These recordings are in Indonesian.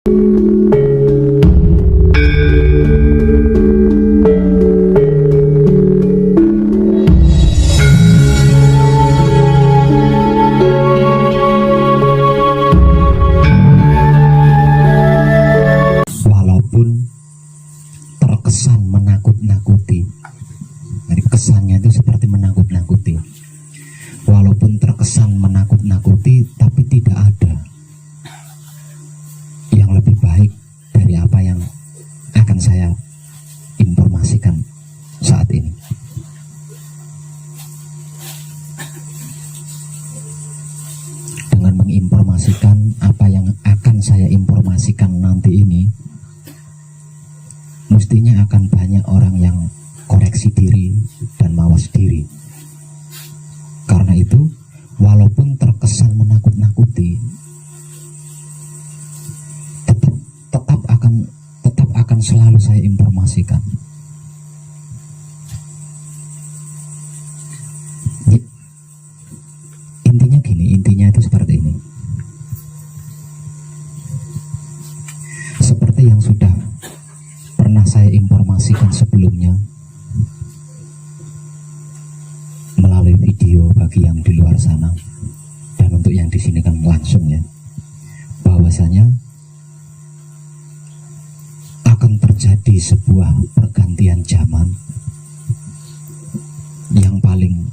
Walaupun terkesan menakut-nakuti, jadi kesannya itu seperti menakut-nakuti. Walaupun terkesan menakut-nakuti, tapi tidak ada yang lebih baik dari apa yang akan saya informasikan saat ini. Dengan menginformasikan apa yang akan saya informasikan nanti ini, mestinya akan banyak orang yang koreksi diri dan mawas diri. Karena itu, walaupun terkesan menakut-nakuti, tetap akan selalu saya informasikan. Intinya itu seperti ini. Seperti yang sudah pernah saya informasikan sebelumnya melalui video bagi yang di luar sana, dan untuk yang di sini kan langsung ya, bahwasanya akan terjadi sebuah pergantian zaman yang paling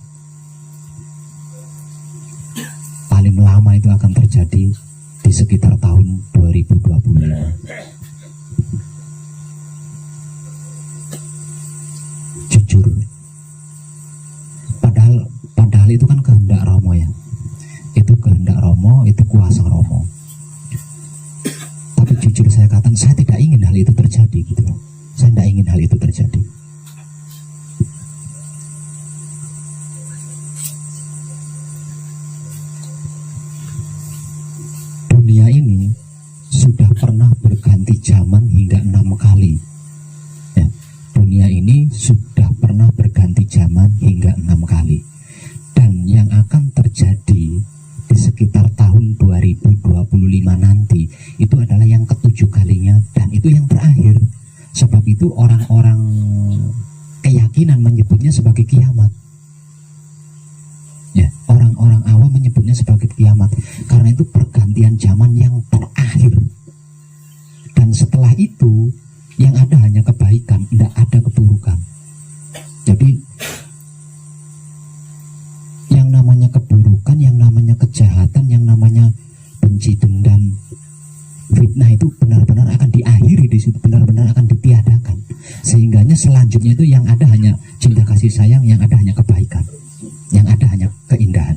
lama itu akan terjadi di sekitar tahun 2025. Jujur, padahal itu kan kehendak Romo ya, itu kehendak Romo, itu kuasa Romo. Tapi jujur saya katakan, saya tidak ingin hal itu terjadi gitu. Saya tidak ingin hal itu terjadi. Dunia ini sudah pernah berganti zaman hingga 6 kali ya. Dunia ini sudah pernah berganti zaman hingga 6 kali. Dan yang akan terjadi di sekitar tahun 2025 nanti itu adalah yang ke-7 kalinya, dan itu yang terakhir. Sebab itu orang-orang keyakinan menyebutnya sebagai kiamat ya, orang-orang awam menyebutnya sebagai kiamat, karena itu pergantian zaman yang terakhir. Dan setelah itu yang ada hanya kebaikan, tidak ada keburukan. Jadi yang namanya keburukan, yang namanya kejahatan, yang namanya benci, dendam, fitnah itu benar-benar akan diakhiri di situ, benar-benar akan ditiadakan. Sehingganya selanjutnya itu yang ada hanya cinta kasih sayang, yang ada hanya kebaikan, yang ada hanya keindahan.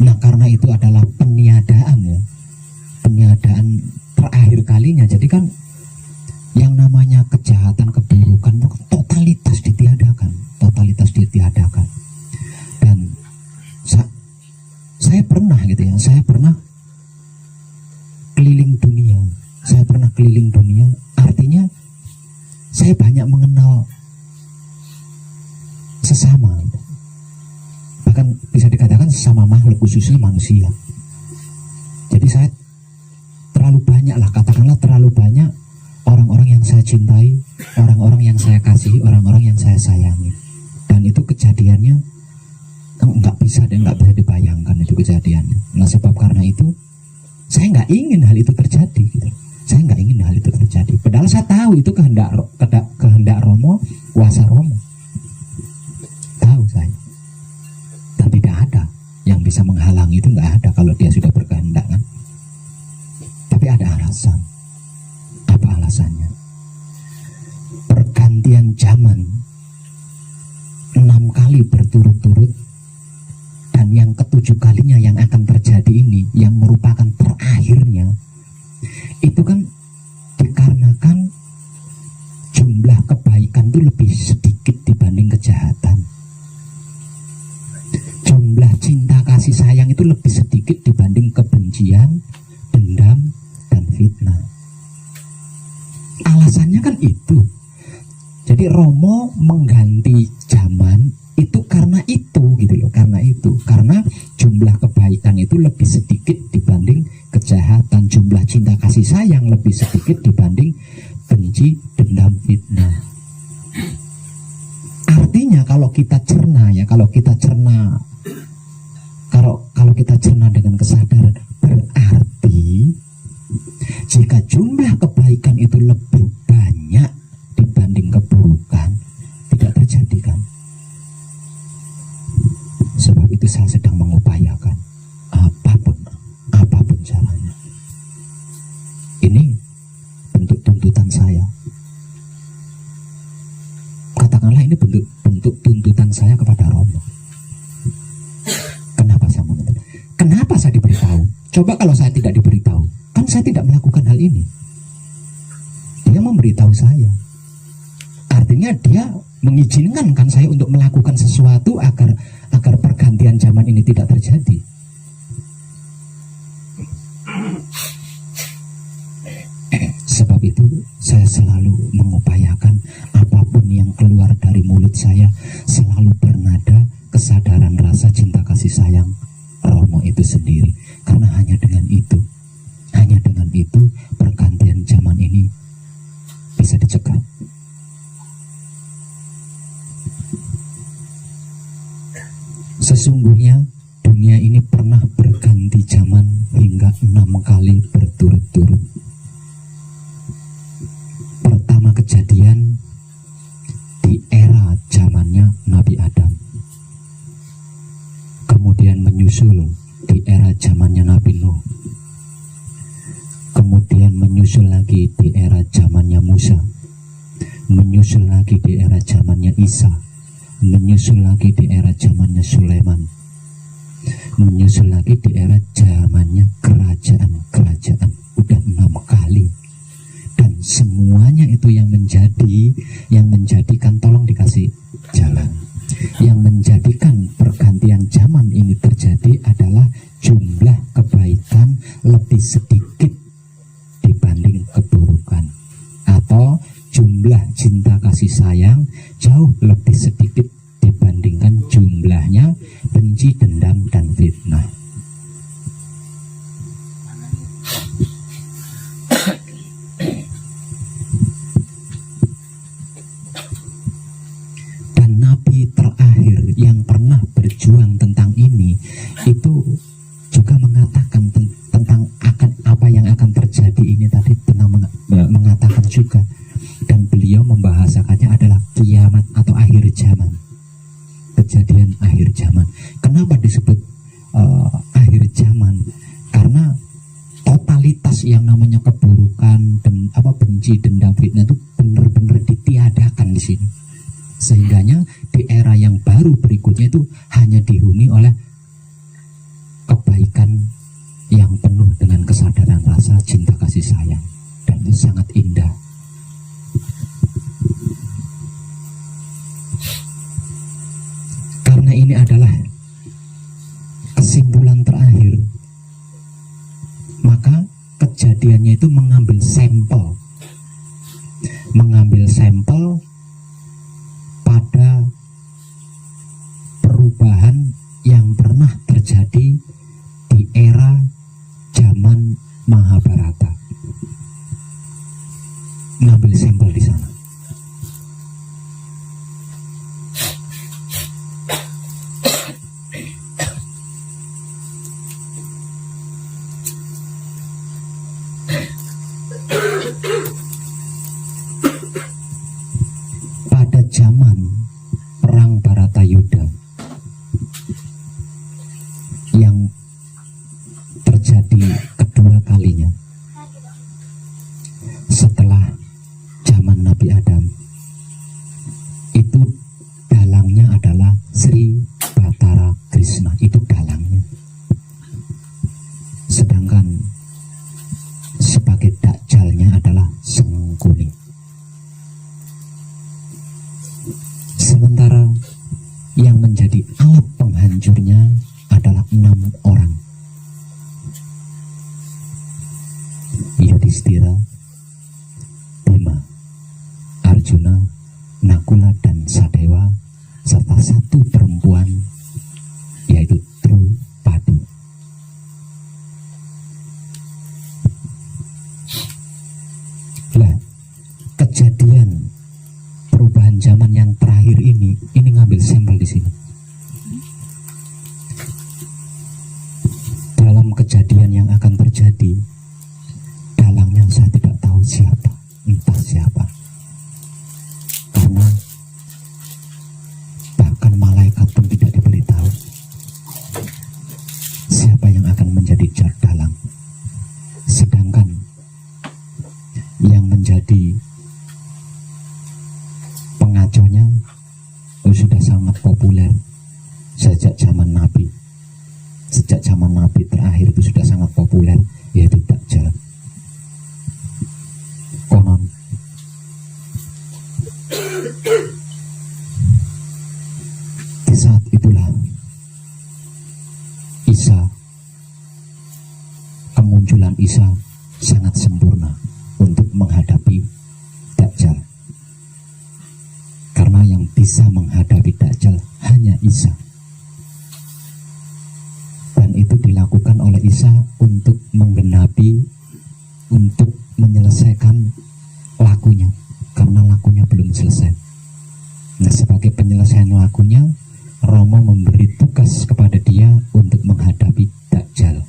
Nah, karena itu adalah peniadaan ya, peniadaan terakhir kalinya. Jadi kan yang namanya kejahatan, keburukan totalitas ditiadakan. Dan saya pernah gitu ya, saya pernah keliling dunia, artinya saya banyak mengenal sesama, bahkan bisa dikatakan sesama makhluk, khususnya manusia. Jadi saya terlalu banyak lah, katakanlah terlalu banyak orang-orang yang saya cintai, orang-orang yang saya kasihi, orang-orang yang saya sayangi. Dan itu kejadiannya nggak bisa dibayangkan itu kejadiannya. Nah, sebab karena itu saya nggak ingin hal itu terjadi gitu. Saya nggak ingin hal itu terjadi, padahal saya tahu itu kehendak Romo, kuasa Romo. Tahu saya, dan tidak ada yang bisa menghalangi itu, nggak ada kalau dia sudah berkehendak kan. Tapi ada alasan. Apa alasannya? Pergantian zaman 6 kali berturut-turut, dan yang ke-7 kalinya yang akan terjadi ini, yang merupakan terakhirnya, itu kan dikarenakan jumlah kebaikan itu lebih sedikit dibanding kejahatan. Jumlah cinta kasih sayang itu lebih sedikit dibanding kebencian, dendam, dan fitnah. Alasannya kan itu. Jadi Romo mengganti zaman itu karena itu gitu loh, karena jumlah kebaikan itu lebih sedikit dibanding kejahatan, jumlah cinta kasih sayang lebih sedikit dibanding benci, dendam, fitnah. Artinya kalau kita cerna kalau kita cerna dengan kesadaran, berarti jika jumlah kebaikan itu lebih banyak dibanding keburukan, tidak terjadi kan? Sebab itu saya sedang mengupayakan apapun caranya. Ini bentuk tuntutan saya. Katakanlah ini bentuk tuntutan saya kepada Romo. Kenapa saya menuntut? Kenapa saya diberitahu? Coba kalau saya tidak diberitahu, kan saya tidak melakukan hal ini. Dia memberitahu saya. Artinya dia mengizinkan kan saya untuk melakukan sesuatu agar pergantian zaman ini tidak terjadi. Sebab itu saya selalu mengupayakan apapun yang keluar dari mulut saya selalu bernada kesadaran rasa cinta kasih sayang Romo itu sendiri. Karena hanya dengan itu pergantian zaman ini bisa dicegah. Sesungguhnya dunia ini pernah berganti zaman hingga 6 kali berturut-turut. Pertama kejadian di era zamannya Nabi Adam. Kemudian menyusul di era zamannya Nabi Nuh. Kemudian menyusul lagi di era zamannya Musa. Menyusul lagi di era zamannya Isa. Menyusul lagi di era zamannya Sulaiman. Menyusul lagi di era zamannya kerajaan-kerajaan. Udah 6 kali. Dan semuanya itu yang menjadikan, tolong dikasih jalan, yang menjadikan pergantian zaman ini terjadi adalah jumlah kebaikan lebih sedikit dibanding keburukan, atau jumlah cinta kasih sayang jauh lebih sedikit dibandingkan jumlahnya benci, dendam, dan fitnah. Dan Nabi terakhir yang pernah berjuang tentang ini itu juga mengatakan tentang apa yang akan terjadi ini tadi, mengatakan juga. Dan beliau membahasakannya adalah kiamat atau akhir zaman, kejadian akhir zaman. Kenapa disebut akhir zaman? Karena totalitas yang namanya keburukan dan benci, dendam, fitnah itu benar-benar ditiadakan di sini. Sehingganya di era yang baru berikutnya itu hanya dihuni oleh kebaikan yang penuh dengan kesadaran rasa cinta kasih sayang, dan itu sangat indah. Karena ini adalah kesimpulan terakhir, maka kejadiannya itu mengambil sampel pada perubahan yang pernah terjadi di era zaman Mahabharata. Mengambil sampel di sana. Pada zaman perang Bharatayuddha yang terjadi kedua kalinya setelah zaman Nabi Adam, itu dalangnya adalah Sri Bathara Krishna, itu dalangnya. Sedangkan sebagai dakjalnya adalah Sangkuni. Sementara yang menjadi alat penghancurnya adalah 6 orang. Yudhistira, Bima, Arjuna, Nakula, dan Sadewa, serta 1 perempuan, yaitu Drupadi. kejadian perubahan zaman yang terakhir ini ngambil sampel di sini. Dalam kejadian yang akan terjadi, dalangnya saya tidak tahu siapa, entah siapa. Karena bahkan malaikat pun tidak diberitahu siapa yang akan menjadi dalang. Sedangkan yang menjadi pengaconya sudah sangat populer sejak zaman Nabi. Sejak zaman Nabi terakhir itu sudah sangat populer, yaitu Dajjal. Konon di saat itulah Isa, kemunculan Isa sangat sempurna untuk menghadapi Dajjal. Karena yang bisa menghadapi Dajjal hanya Isa. Dan itu dilakukan oleh Isa untuk menggenapi, untuk menyelesaikan lakunya. Karena lakunya belum selesai. Nah, sebagai penyelesaian lakunya, Romo memberi tugas kepada dia untuk menghadapi Dajjal.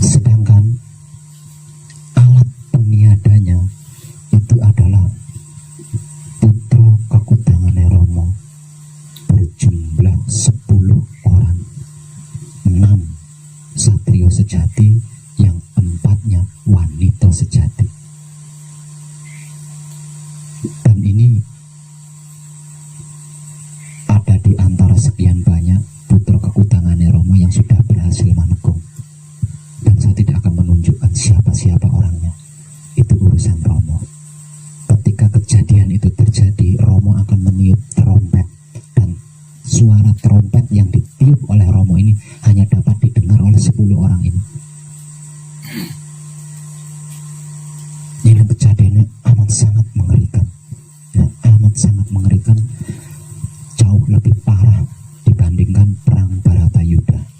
Sedangkan alat peniadanya itu adalah putra kekutangane Romo berjumlah 10 orang, 6 satrio sejati, yang 4-nya wanita sejati. Dan ini ada di antara sekian banyak putra kekutangane Romo yang sudah berhasil manekung. Dan saya tidak akan menunjukkan siapa-siapa orangnya. Itu urusan Romo. Ketika kejadian itu terjadi, Romo akan meniup trompet. Dan suara trompet yang ditiup oleh Romo ini hanya dapat didengar oleh 10 orang ini. Ini kejadiannya amat sangat mengerikan. Ya, amat sangat mengerikan. Jauh lebih parah dibandingkan perang Baratayuda.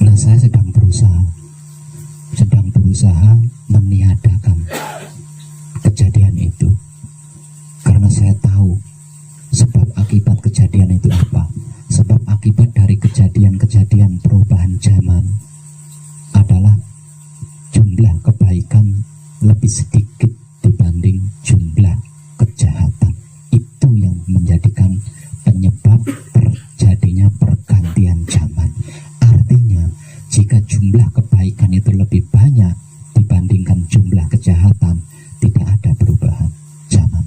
Nah, saya sedang berusaha meniadakan kejadian itu, karena saya tahu sebab akibat kejadian itu apa. Sebab akibat dari kejadian-kejadian perubahan zaman adalah jumlah kebaikan lebih sedikit dibanding jumlah kejahatan. Itu yang menjadikan penyebab terjadinya pergantian zaman. Artinya, jika jumlah kebaikan itu lebih banyak dibandingkan jumlah kejahatan, tidak ada perubahan zaman.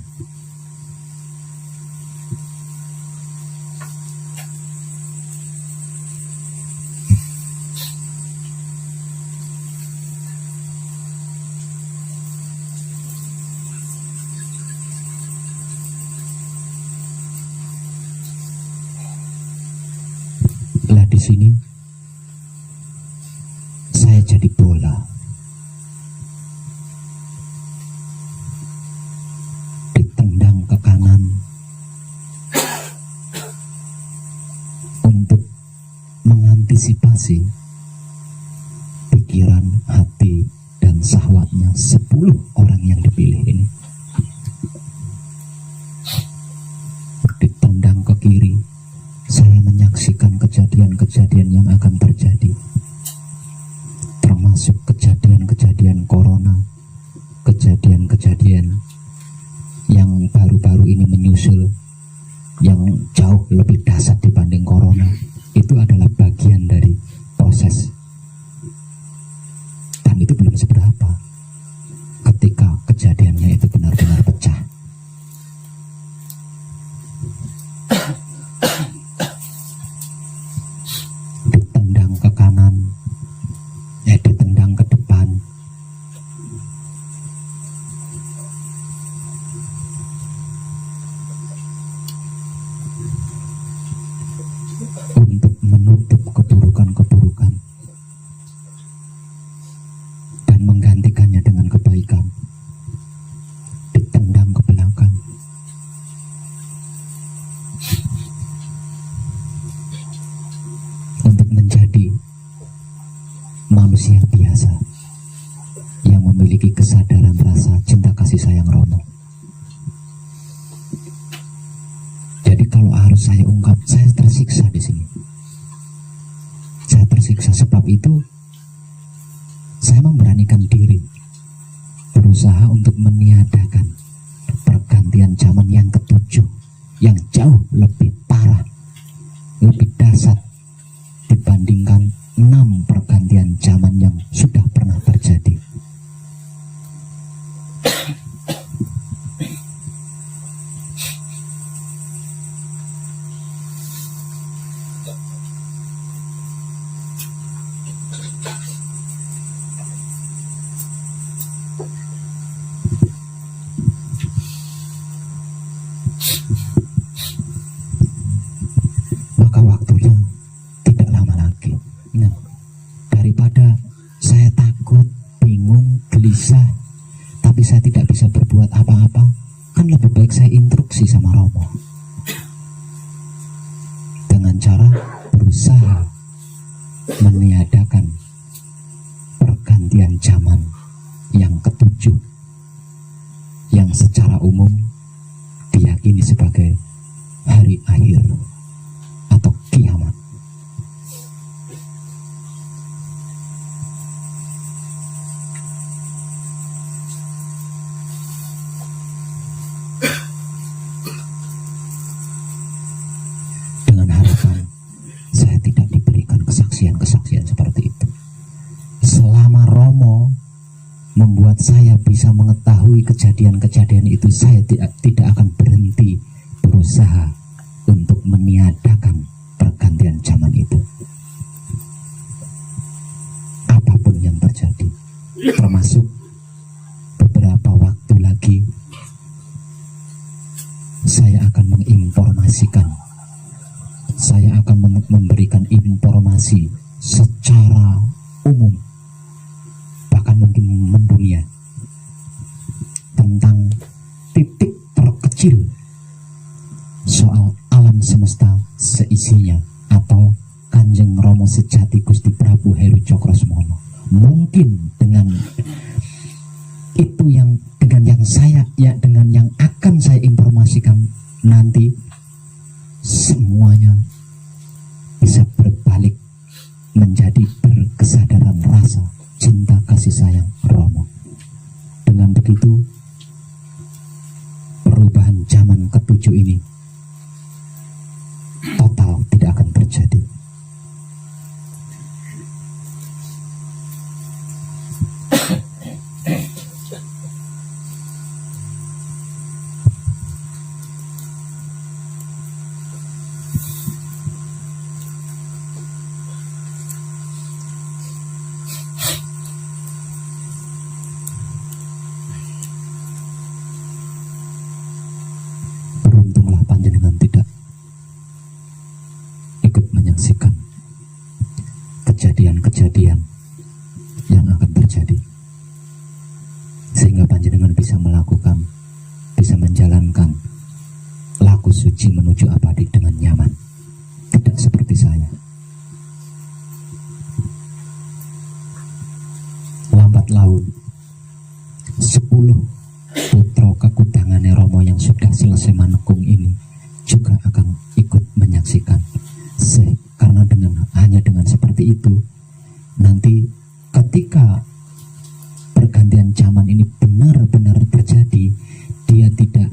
Lah di sini saya jadi bola. Ditendang ke kanan untuk mengantisipasi pikiran, hati, dan syahwatnya 10 orang yang dipilih ini. Ditendang ke kiri, saya menyaksikan kejadian-kejadian yang akan terjadi, termasuk kejadian-kejadian corona, kejadian-kejadian yang baru-baru ini menyusul, yang jauh lebih dahsyat dibanding corona. Itu adalah bagian dari proses, dan itu belum seberapa ketika kejadiannya itu benar-benar pecah. Ditendang ke kanan, ditendang ke depan, untuk menutup keburukan-keburukan dan menggantikannya dengan kebaikan. Ditendang ke belakang, Terus saya ungkap, saya tersiksa di sini. Saya tersiksa, sebab itu saya memberanikan diri berusaha untuk meniadakan pergantian zaman yang ketujuh, yang jauh lebih parah, lebih dahsyat dibandingkan 6 pergantian zaman yang sudah pernah terjadi. Maka waktunya tidak lama lagi. Nah, daripada saya takut, bingung, gelisah, tapi saya tidak bisa berbuat apa-apa, kan lebih baik saya instruksi sama Romo dengan cara berusaha meniadakan pergantian zaman yang ketujuh, yang secara umum diyakini sebagai hari akhir atau kiamat. Dengan harapan saya tidak diberikan kesaksian-kesaksian seperti itu. Selama Romo membuat saya bisa mengetahui kejadian-kejadian itu, saya tidak akan berhenti berusaha untuk meniadakan pergantian zaman itu. Apapun yang terjadi, termasuk beberapa waktu lagi saya akan menginformasikan, saya akan memberikan informasi secara umum, bahkan mungkin mendunia, tentang titik terkecil soal alam semesta seisinya, atau Kanjeng Romo Sejati Gusti Prabu Heru Cokrosemono. Mungkin dengan itu, dengan yang akan saya informasikan nanti, semuanya bisa berbalik menjadi berkesadaran rasa cinta kasih sayang Romo. Dengan begitu, perubahan zaman ketujuh ini total tidak akan terjadi. Beruntunglah panjenengan tidak ikut menyaksikan kejadian-kejadian yang akan terjadi, sehingga panjenengan bisa menjalankan laku suci menuju abadi dengan nyaman, tidak seperti saya. Lambat laun 10 putra kekudangane Romo yang sudah selesai manekung ini juga akan ikut menyaksikan. Karena hanya dengan seperti itu, nanti ketika pergantian zaman ini benar-benar terjadi, dia tidak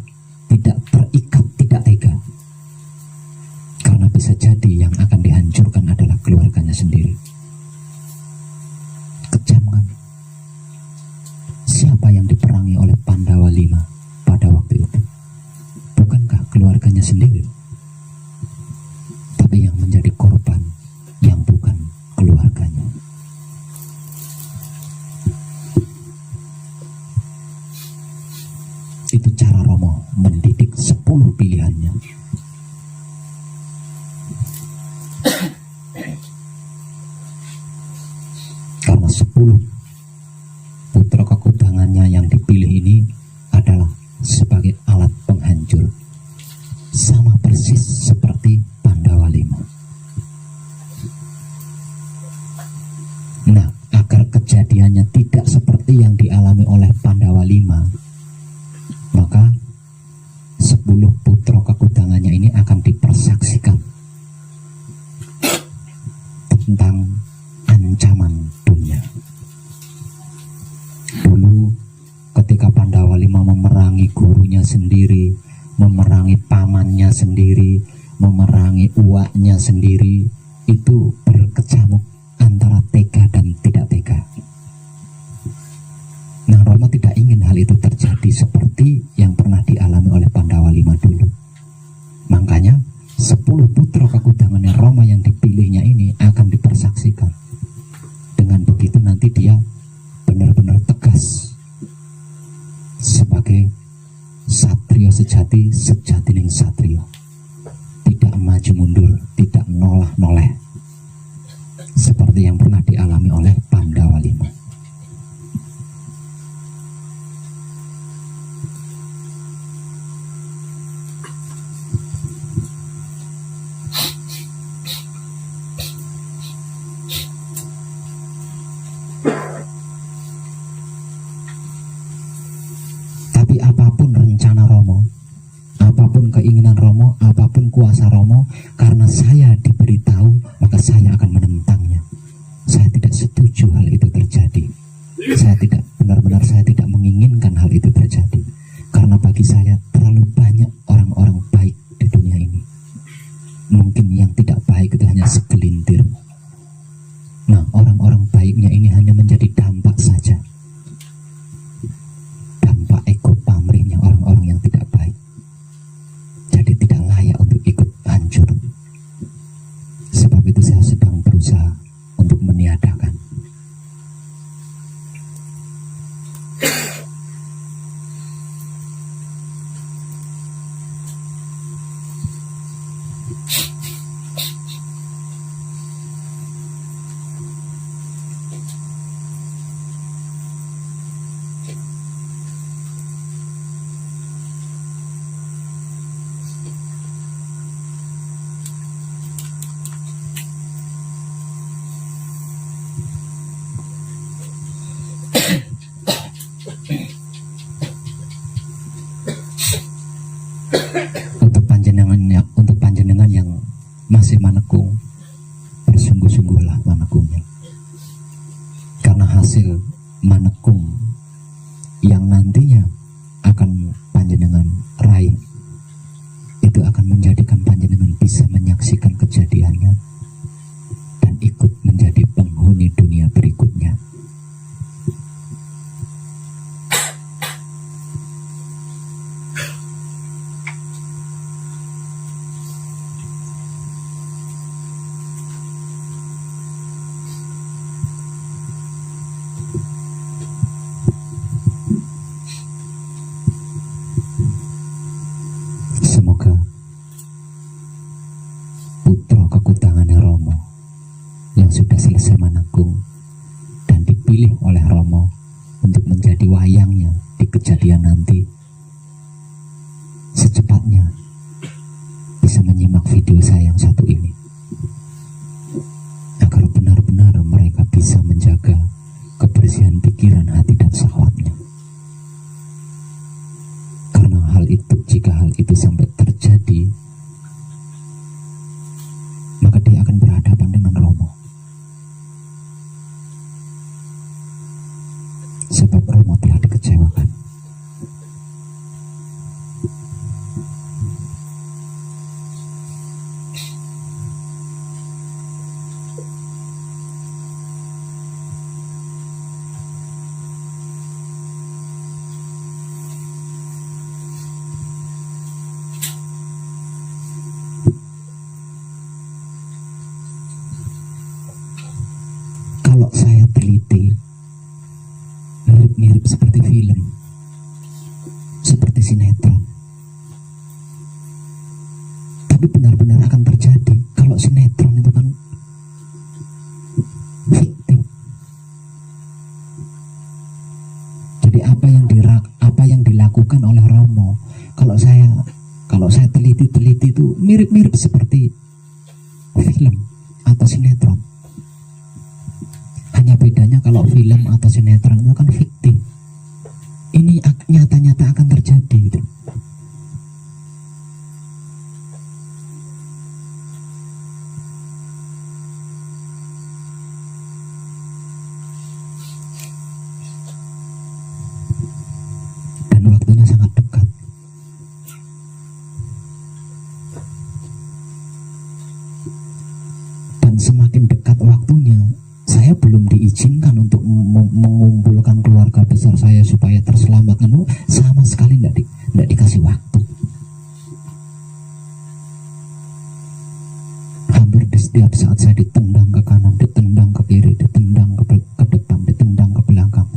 terikat, tidak tega, karena bisa jadi yang akan dihancurkan adalah keluarganya sendiri. Kejam kan? Siapa yang diperangi oleh Pandawa V pada waktu itu? Bukankah keluarganya sendiri? Tapi yang menjadi korban yang bukan keluarganya. Itu cara Romo mendidik 10 pilihannya. Karena 10 putra kekudangannya yang dipilih ini adalah sebagai alat penghancur, sama persis seperti Pandawa V. Nah, agar kejadiannya tidak seperti yang dialami oleh Pandawa V, maka 10 putra kekudangannya ini akan dipersaksikan anaknya sendiri, memerangi uaknya sendiri, itu berkecamuk antara tega dan tidak tega. Nah, Romo tidak ingin hal itu terjadi seperti yang pernah dialami oleh Pandawa V dulu. Makanya 10 putra kekudangannya Roma yang dipilihnya ini akan dipersaksikan. Dengan begitu nanti dia benar-benar tegas sebagai satrio sejati, sejatining satrio, tidak maju mundur, tidak nolah-noleh seperti yang pernah dialami oleh Pandawa V. Tapi apapun rencana Romo, apapun keinginan Romo, apapun kuasa Romo, karena saya diberitahu, maka saya akan menentangnya. Saya tidak setuju hal itu terjadi. Saya tidak menginginkan hal itu terjadi. Karena bagi saya terlalu banyak orang-orang baik di dunia ini. Mungkin yang tidak baik itu hanya segelintir. Nah, orang-orang baiknya ini hanya menjadi dampak saja. Dampak ego pamrihnya orang-orang yang tidak baik. Jadi tidak layak untuk ikut hancur. Sebab itu saya sedang berusaha untuk meniadakan. Untuk panjenengan yang masih manekung, bersungguh-sungguhlah manekungnya. Karena hasil manekung yang nantinya akan panjenengan raih itu akan menjadikan panjenengan bisa menyaksikan kejadiannya dan ikut menjadi penghuni dunia berikutnya. Semoga putra kekutangannya Romo yang sudah selesai manekung dan dipilih oleh Romo untuk menjadi wayangnya di kejadian nanti, secepatnya bisa menyimak video saya yang satu ini, agar benar-benar mereka bisa menjaga kebersihan pikiran, hati, dan syahwatnya. Karena jika hal itu sampai terjadi, maka dia akan berhadapan dengan Romo. Sebab Romo telah dikecewakan. Kalau saya teliti, mirip-mirip seperti film, seperti sinetron. Tapi benar-benar akan terjadi. Kalau sinetron itu kan fiktif. Jadi apa yang dilakukan oleh Romo, kalau saya teliti itu mirip-mirip seperti film atau sinetron. Hanya bedanya kalau film atau sinetron itu kan fiktif. Ini nyata-nyata akan terjadi gitu. Dan waktunya sangat dekat. semakin dekat waktunya, saya belum diizinkan untuk mengumpulkan keluarga besar saya supaya terselamatkan. Sama sekali tidak dikasih waktu. Hampir di setiap saat saya ditendang ke kanan, ditendang ke kiri, ditendang ke depan, ditendang ke belakang.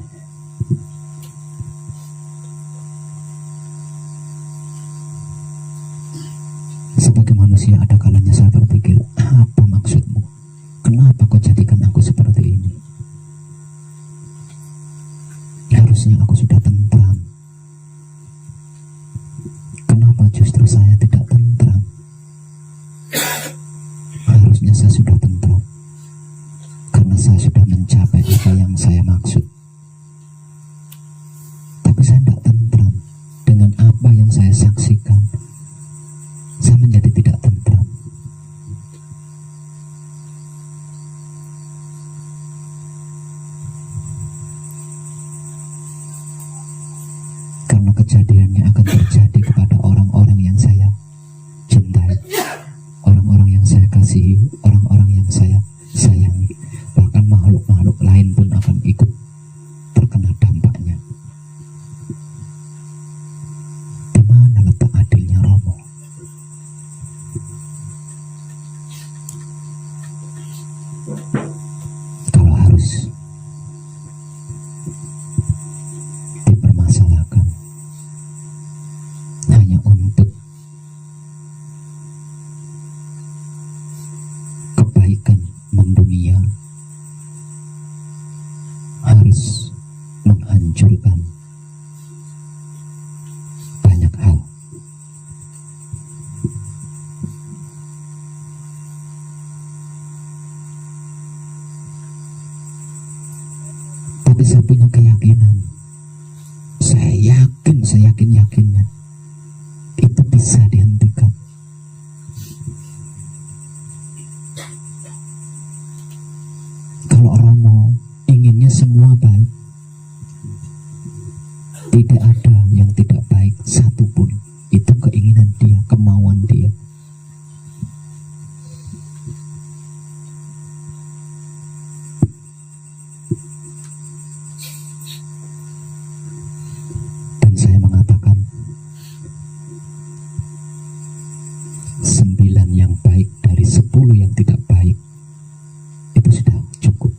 Sebagai manusia ada kalanya saya berpikir, apa maksudmu? Kenapa kau jadikan aku seperti ini? Harusnya aku sudah tentram. Kenapa justru saya tidak tentram? Harusnya saya sudah tentram, karena saya sudah mencapai apa yang saya maksud. Tapi saya tidak tentram dengan apa yang saya saksikan. Saya menjadi tidak tentram. Karena kejadiannya akan terjadi kepada orang-orang yang saya cintai, orang-orang yang saya kasihi, orang-orang yang saya sayangi. Bahkan makhluk-makhluk lain pun akan ikut terkena dampaknya. Di mana letak adilnya Romo? Kalau harus dipermasalahkan hanya untuk kebaikan mendunia, harus menghancurkan banyak hal. Tapi saya punya keyakinan, saya yakinnya itu bisa dihentikan. Kalau Romo inginnya semua baik, tidak ada yang tidak baik satupun. Itu keinginan dia, kemauan dia. Dan saya mengatakan 9 yang baik dari 10 yang tidak baik itu sudah cukup.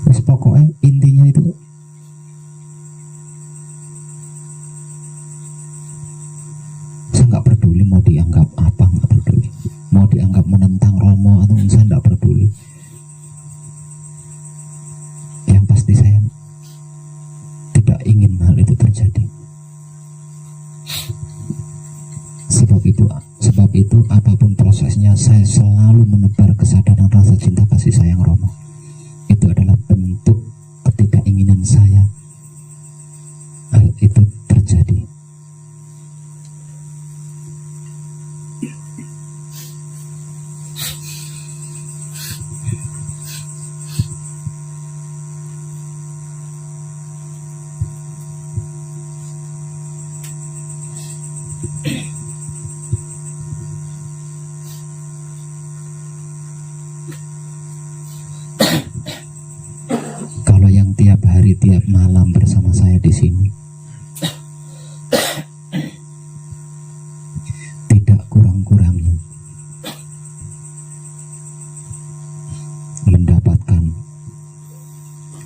Terus pokoknya intinya itu saya nggak peduli mau dianggap apa, nggak peduli mau dianggap menentang Romo atau saya nggak peduli. Yang pasti saya tidak ingin hal itu terjadi. Sebab itu apapun prosesnya, saya selalu menebar kesadaran rasa cinta kasih sayang Romo. Itu adalah bentuk ketidakinginin saya hal itu terjadi. Kalau yang tiap hari tiap malam bersama saya di sini, tidak kurang-kurangnya mendapatkan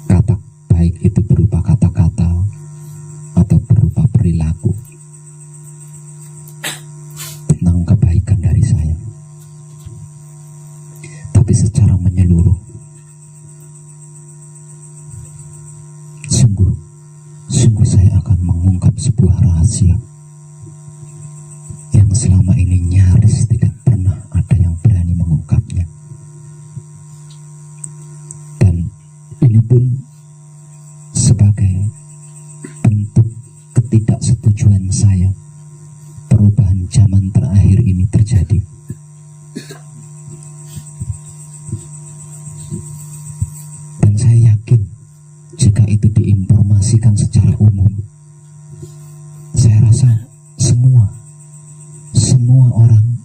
kata baik itu berupa kata-kata atau berupa perilaku tentang kebaikan dari saya. Tapi secara menyeluruh, sungguh saya akan mengungkap sebuah rahasia yang selama ini nyaris tidak pernah ada yang berani mengungkapnya. Dan ini pun sebagai bentuk ketidaksetujuan saya perubahan zaman terakhir ini terjadi. Dan saya yakin jika itu diinformasikan secara umum, saya rasa semua orang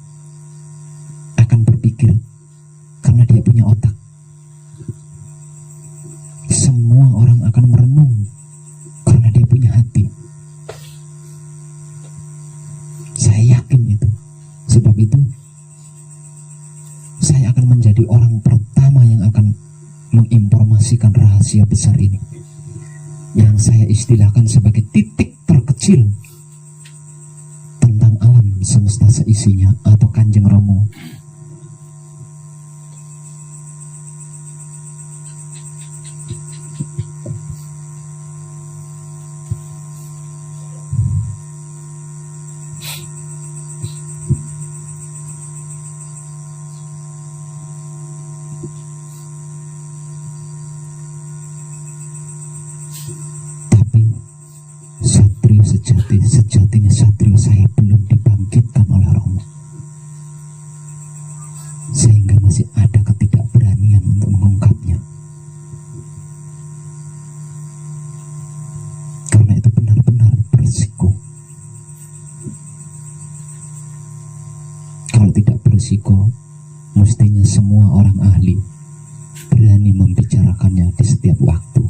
akan berpikir karena dia punya otak. Semua orang akan merenung karena dia punya hati. Saya yakin itu. Sebab itu saya akan menjadi orang pertama yang akan menginformasikan rahasia besar ini, yang saya istilahkan sebagai titik terkecil tentang alam semesta seisinya, atau Kanjeng Romo. Sejatinya satrio saya belum dibangkitkan oleh Romo, sehingga masih ada ketidakberanian untuk mengungkapnya. Karena itu benar-benar berisiko. Kalau tidak berisiko, mestinya semua orang ahli berani membicarakannya di setiap waktu.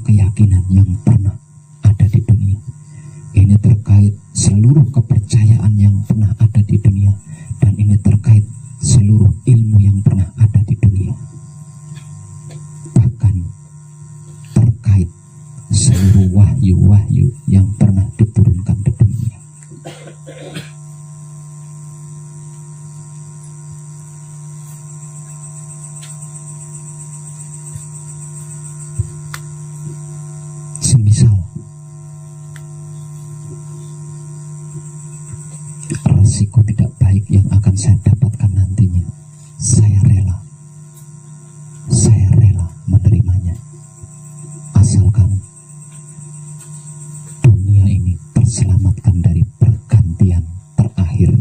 Keyakinan yang pernah ada di dunia ini, terkait seluruh kepercayaan yang pernah ada di dunia, dan ini terkait seluruh ilmu yang pernah ada di dunia, bahkan terkait seluruh wahyu-wahyu yang pernah diturunkan ke dunia. Semisal resiko tidak baik yang akan saya dapatkan nantinya, saya rela menerimanya, asalkan dunia ini terselamatkan dari pergantian terakhir,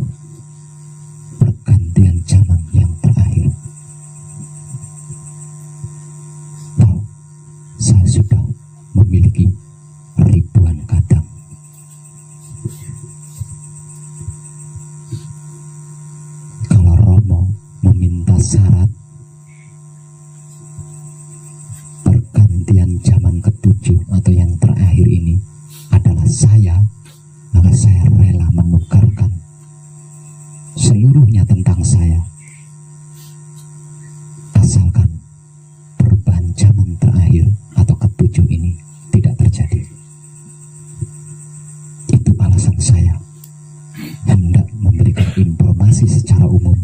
pergantian zaman yang terakhir. Wow, saya sudah memiliki ribuan kadang. Kalau Romo meminta syarat pergantian zaman ketujuh atau yang terakhir ini adalah saya, maka saya rela menukarkan seluruhnya tentang saya, asalkan perubahan zaman terakhir atau ketujuh ini tidak terjadi. Itu alasan saya hendak memberikan informasi secara umum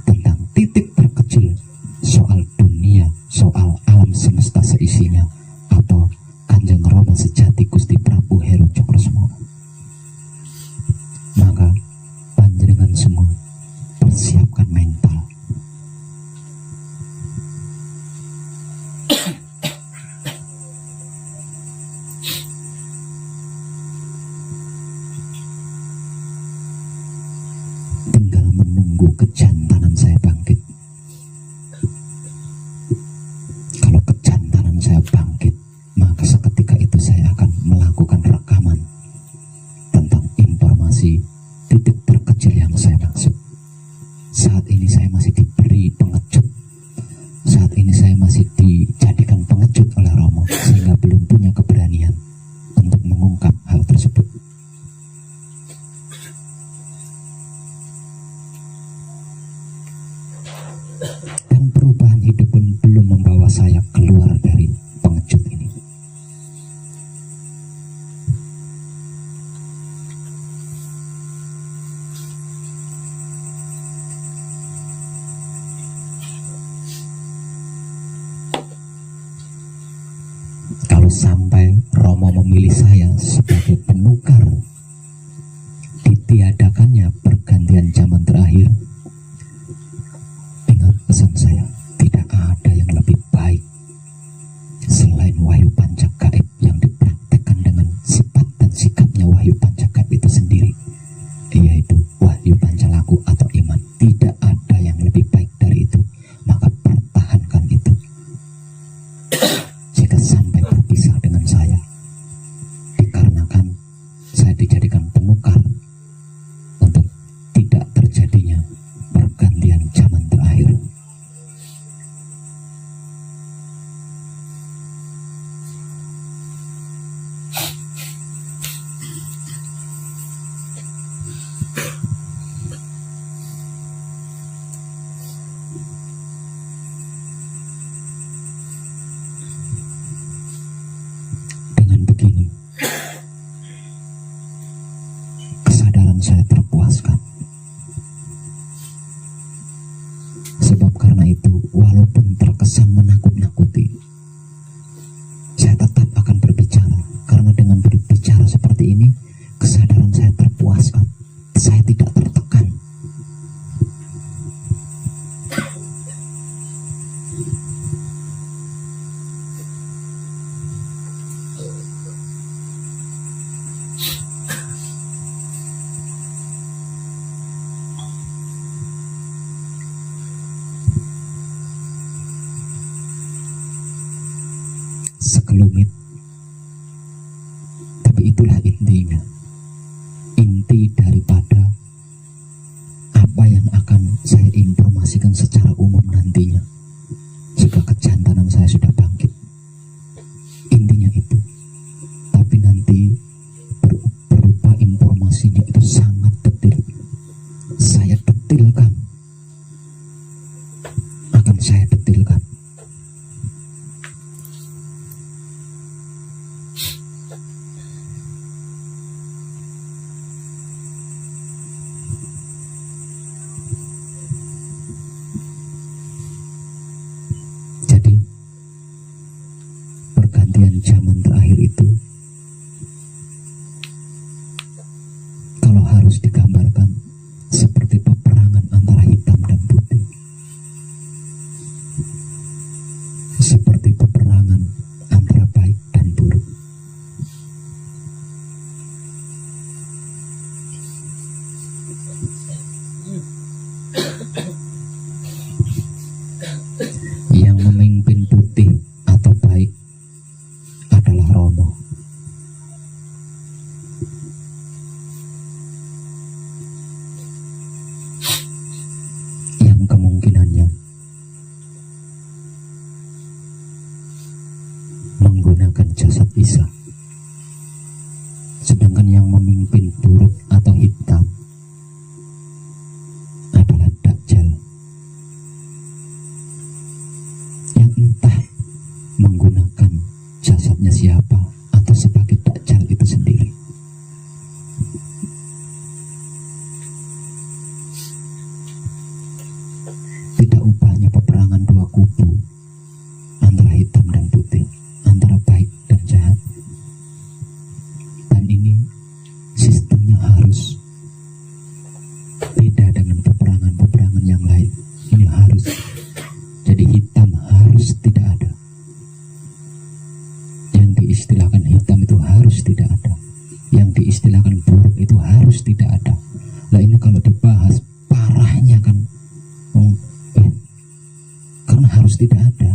tentang titik terkecil soal dunia, soal alam semesta seisinya, atau Kanjeng Romo sejati Gusti Prabu Heru Cokrosemono. Maka panjenengan semua persiapkan mental. Tinggal menunggu kejantanan saya bangkit. Kalau kejantanan saya bangkit, maka seketika itu saya akan melakukan rekaman tentang informasi titik terkecil yang saya maksud. Saat ini saya masih diberi pengecut, saat ini saya masih dijadikan pengecut oleh Romo, sehingga belum punya keberanian untuk mengungkap hal tersebut. Dan perubahan hidup pun belum membawa saya keluar dari pengecut ini. Kalau sampai Romo memilih saya sebagai penukar ditiadakannya pergantian zaman terakhir, ingat pesan saya, tidak ada yang lebih baik Dengan begini, kesadaran saya terpuaskan. Sebab karena itu, walaupun terkesan menakut-nakuti, saya tetap akan berbicara. Karena dengan berbicara seperti ini, kesadaran saya terpuaskan. Saya tidak tertekan. Sekelumit, tapi itulah intinya. Inti daripada apa yang akan saya informasikan secara umum nantinya jika kejantanan saya sudah bangkit. Intinya itu. Tapi nanti berupa informasinya itu sangat detil. Saya detilkan. Akan saya detilkan. Pergantian zaman terakhir itu, kalau harus digambarkan, seperti peperangan antara hitam dan putih, seperti peperangan antara baik dan buruk. Yang memimpin putih atau baik adalah Romo. Yang kemungkinannya menggunakan jasad Isa. Sedangkan yang memimpin buruk atau hitam adalah Dajjal. Yang entah menggunakan jasadnya siapa atau sebagai Dajjal itu sendiri. Tidak ubahnya peperangan dua kubu antara hitam dan putih, antara baik dan jahat. Dan ini sistemnya harus beda dengan peperangan-peperangan yang lain. Ini harus. Jadi hitam harus tidak ada. Yang diistilahkan hitam itu harus tidak ada. Yang diistilahkan buruk itu harus tidak ada. Nah ini kalau dibahas parahnya kan, karena harus tidak ada.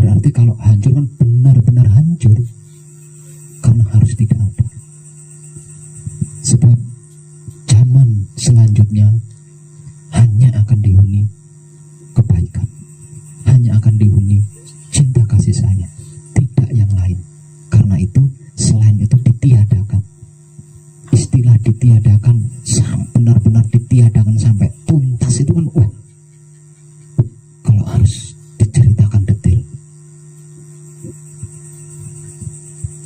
Berarti kalau hancur kan benar-benar hancur, karena harus tidak ada. Sebab zaman selanjutnya hanya akan dihuni kebaikan, hanya akan dihuni cinta kasih sayang, tidak yang lain. Karena itu selain itu ditiadakan. Istilah ditiadakan, benar-benar ditiadakan sampai tuntas itu kan, kalau harus diceritakan detil,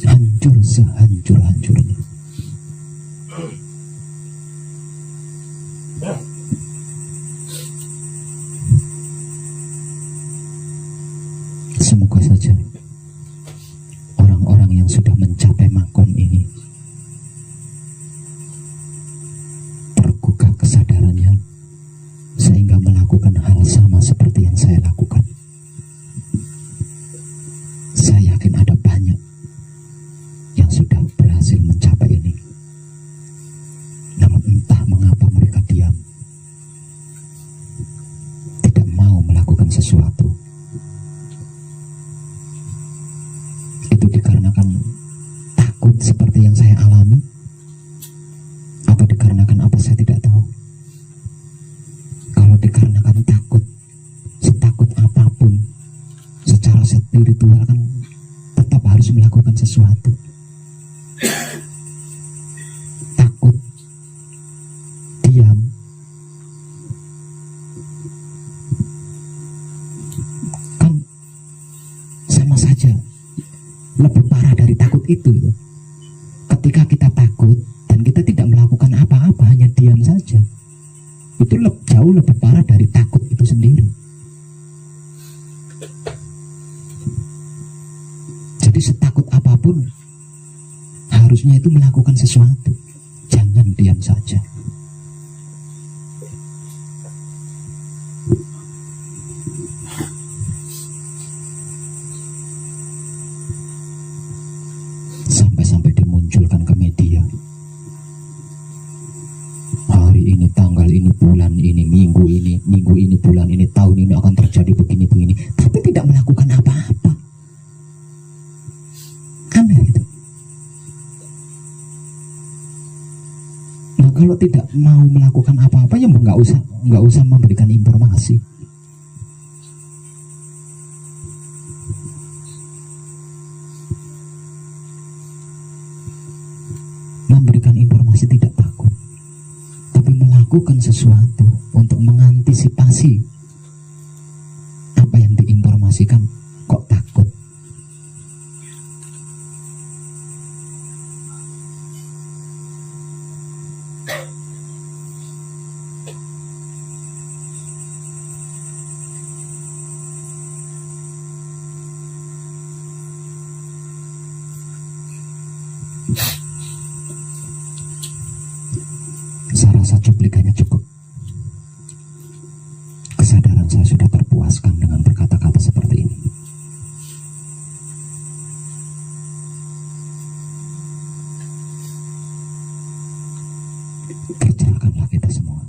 hancur sehancur-hancurnya. Semoga saja orang-orang yang sudah mencapai makom ini tergugah kesadarannya sehingga melakukan hal sama seperti yang saya lakukan. Saya yakin ada banyak yang sudah berhasil mencapai ini. Namun entah mengapa mereka diam, tidak mau melakukan sesuatu. Itu dikarenakan takut seperti yang saya alami, atau dikarenakan apa saya tidak tahu. Kalau dikarenakan takut, setakut apapun secara spiritual kan tetap harus melakukan sesuatu. Takut, diam, jauh lebih parah dari takut itu sendiri. Jadi setakut apapun harusnya itu melakukan sesuatu, jangan diam saja. Sampai-sampai dimunculkan ke media, hari ini, tanggal ini, bulan ini, minggu ini, bulan ini, tahun ini akan terjadi begini, tapi tidak melakukan apa-apa. Aneh itu. Nah, kalau tidak mau melakukan apa-apa, ya nggak usah memberikan informasi. Memberikan informasi tidak takut, tapi melakukan sesuatu untuk mengantisipasi apa yang diinformasikan kok takut. Saya rasa cuplikannya cukup. Kesadaran saya sudah terpuaskan dengan berkata-kata seperti ini. Kerjakanlah kita semua.